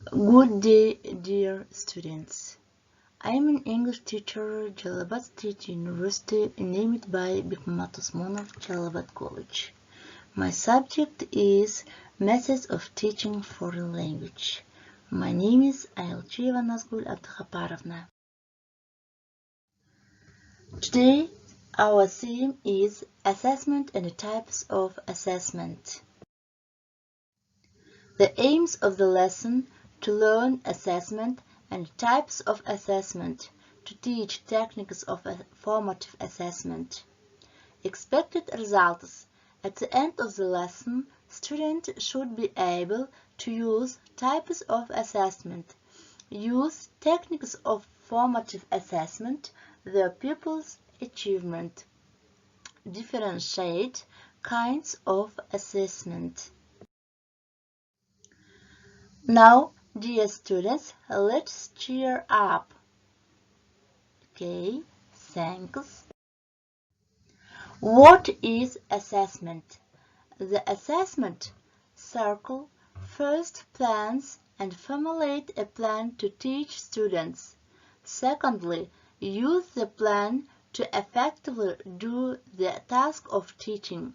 Good day, dear students. I am an English teacher, Jalalabad State University, named by Bikmat Osmanov, Jalalabad College. My subject is Methods of Teaching Foreign Language. My name is Ayılчиева Nazgul. Today, our theme is Assessment and Types of Assessment. The aims of the lesson: to learn assessment and types of assessment, to teach techniques of formative assessment. Expected results: at the end of the lesson, students should be able to use types of assessment, use techniques of formative assessment, their pupils' achievement, differentiate kinds of assessment. Now, dear students, let's cheer up. Okay, thanks. What is assessment? The assessment circle first plans and formulate a plan to teach students. Secondly, use the plan to effectively do the task of teaching.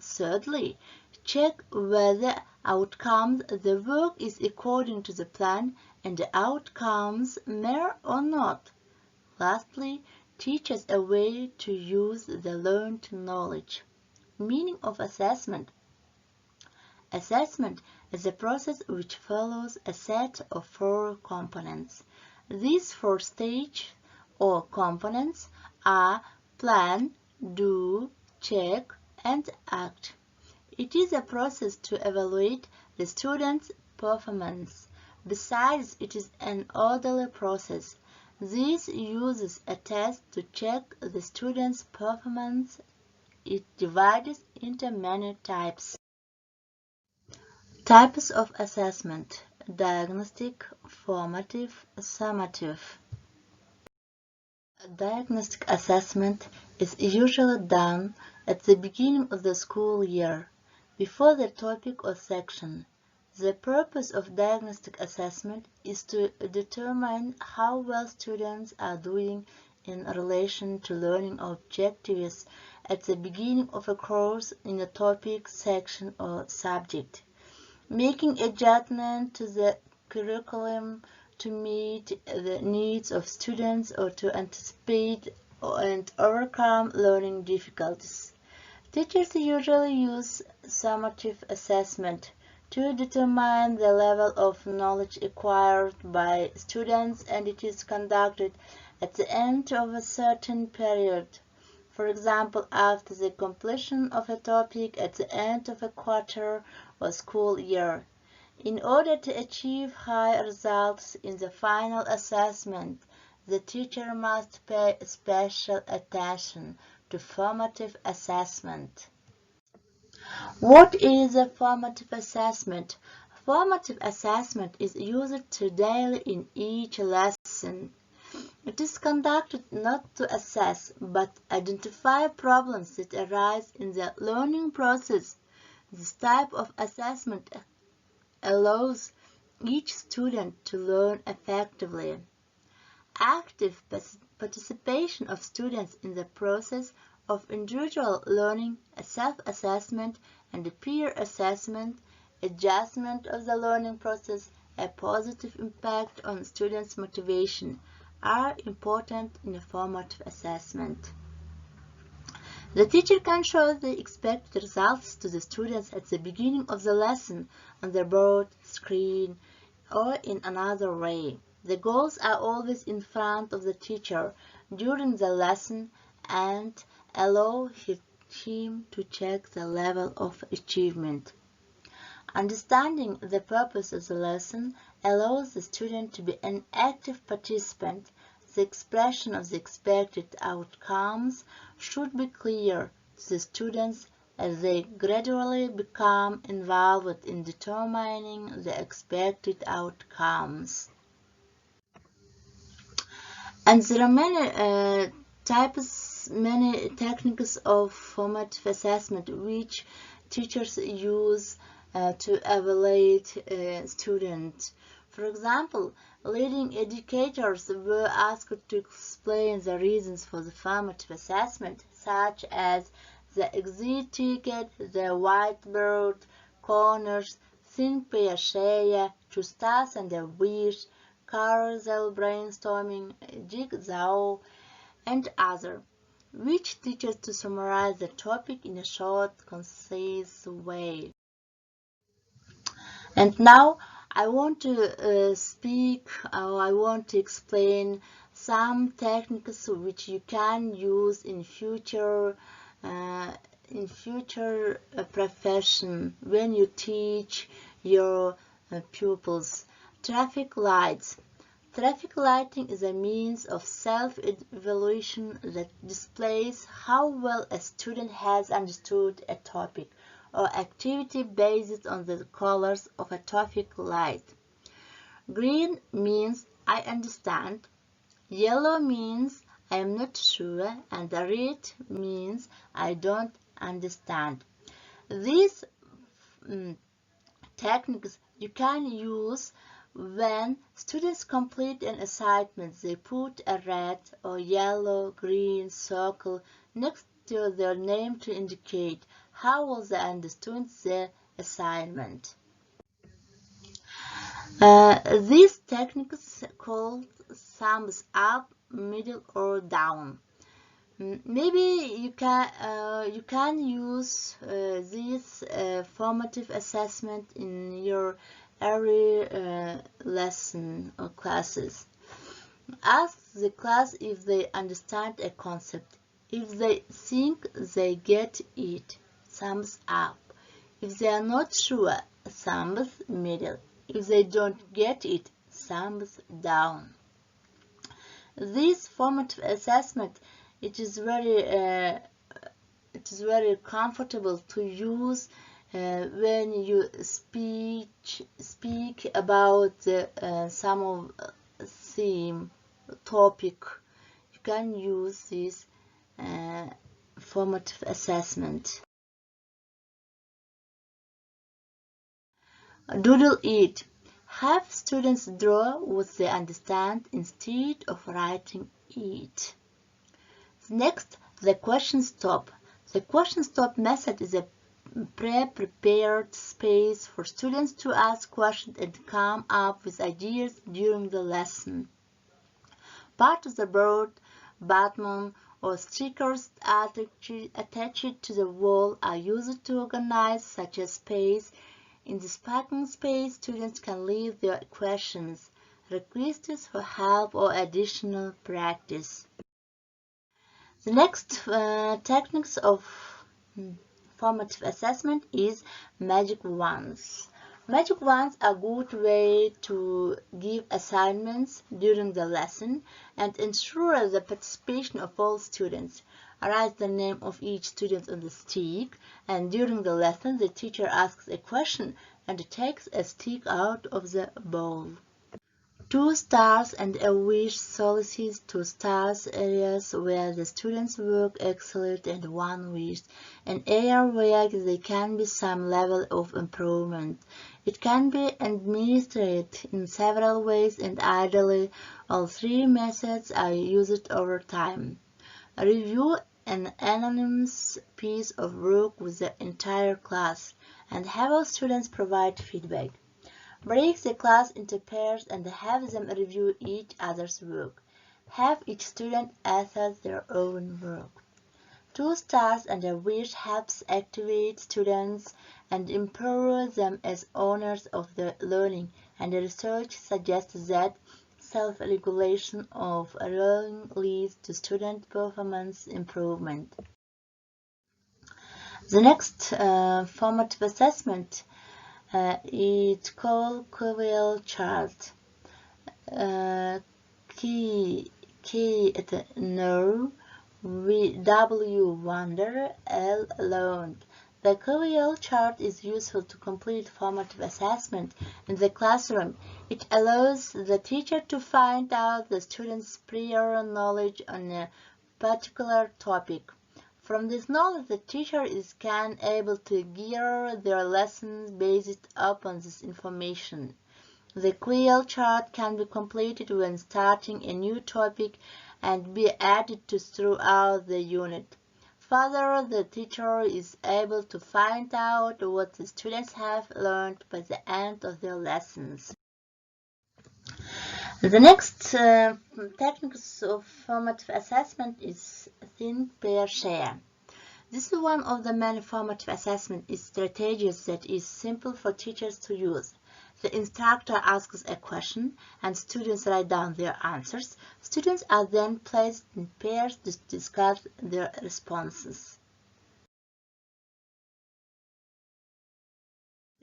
Thirdly, check whether outcomes the work is according to the plan and the outcomes mere or not. Lastly, teach us a way to use the learned knowledge. Meaning of assessment. Assessment is a process which follows a set of 4 components. These 4 stages or components are plan, do, check, and act. It is a process to evaluate the student's performance. Besides, it is an orderly process. This uses a test to check the student's performance. It divides into many types. Types of assessment: diagnostic, formative, summative. Diagnostic assessment is usually done at the beginning of the school year, before the topic or section. The purpose of diagnostic assessment is to determine how well students are doing in relation to learning objectives at the beginning of a course in a topic, section, or subject. Making adjustment to the curriculum to meet the needs of students or to anticipate and overcome learning difficulties. Teachers usually use summative assessment to determine the level of knowledge acquired by students, and it is conducted at the end of a certain period. For example, after the completion of a topic at the end of a quarter or school year. In order to achieve high results in the final assessment, the teacher must pay special attention to formative assessment. What is a formative assessment? Formative assessment is used daily in each lesson. It is conducted not to assess, but identify problems that arise in the learning process. This type of assessment allows each student to learn effectively. Active participation of students in the process of individual learning, self-assessment, and peer assessment, adjustment of the learning process, a positive impact on students' motivation are important in a formative assessment. The teacher can show the expected results to the students at the beginning of the lesson on the board, screen, or in another way. The goals are always in front of the teacher during the lesson and allow him to check the level of achievement. Understanding the purpose of the lesson allows the student to be an active participant. The expression of the expected outcomes should be clear to the students as they gradually become involved in determining the expected outcomes. And there are many many techniques of formative assessment which teachers use to evaluate students. For example, leading educators were asked to explain the reasons for the formative assessment, such as the exit ticket, the whiteboard, corners, think pair share, choose task and a wish, carousel brainstorming, jigsaw, and other, which teaches to summarize the topic in a short, concise way. And now I want to I want to explain some techniques which you can use in future profession when you teach your pupils. Traffic lights. Traffic lighting is a means of self-evaluation that displays how well a student has understood a topic or activity based on the colors of a traffic light. Green means I understand, yellow means I am not sure, and red means I don't understand. These techniques you can use when students complete an assignment. They put a red or yellow, green circle next to their name to indicate how well they understood the assignment. These techniques called thumbs up, middle, or down. Maybe you can use this formative assessment in your every lesson or classes. Ask the class if they understand a concept. If they think they get it, thumbs up. If they are not sure, thumbs middle. If they don't get it, thumbs down. This formative assessment it is very comfortable to use when you speak about some of theme topic. You can use this formative assessment. Doodle it. Have students draw what they understand instead of writing it. Next, the question stop. The question stop method is a pre-prepared space for students to ask questions and come up with ideas during the lesson. Part of the board, button, or stickers attached to the wall are used to organize such a space. In this parking space, students can leave their questions, requests for help, or additional practice. The next techniques of formative assessment is magic wands. Magic wands are a good way to give assignments during the lesson and ensure the participation of all students. Write the name of each student on the stick, and during the lesson the teacher asks a question and takes a stick out of the bowl. 2 stars and a wish solicits 2 stars areas where the students work excellent and 1 wish, an area where there can be some level of improvement. It can be administered in several ways and ideally all 3 methods are used over time. Review an anonymous piece of work with the entire class and have all students provide feedback. Break the class into pairs and have them review each other's work. Have each student assess their own work. 2 stars and a wish helps activate students and empower them as owners of their learning, and research suggests that self-regulation of learning leads to student performance improvement. The next formative assessment it's called QWL chart. K at no, W wonder, L alone. The QWL chart is useful to complete formative assessment in the classroom. It allows the teacher to find out the student's prior knowledge on a particular topic. From this knowledge, the teacher is able to gear their lessons based upon this information. The quill chart can be completed when starting a new topic and be added to throughout the unit. Further, the teacher is able to find out what the students have learned by the end of their lessons. The next techniques of formative assessment is think, pair, share. This is one of the many formative assessment strategies that is simple for teachers to use. The instructor asks a question and students write down their answers. Students are then placed in pairs to discuss their responses.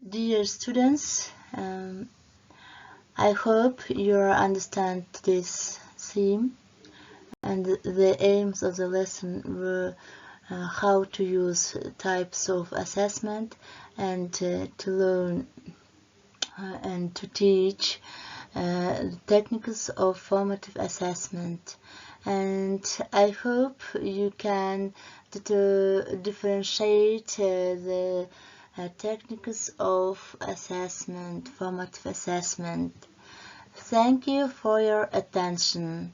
Dear students, I hope you understand this theme, and the aims of the lesson were how to use types of assessment and to learn and to teach the techniques of formative assessment. And I hope you can differentiate the techniques of assessment, formative assessment. Thank you for your attention.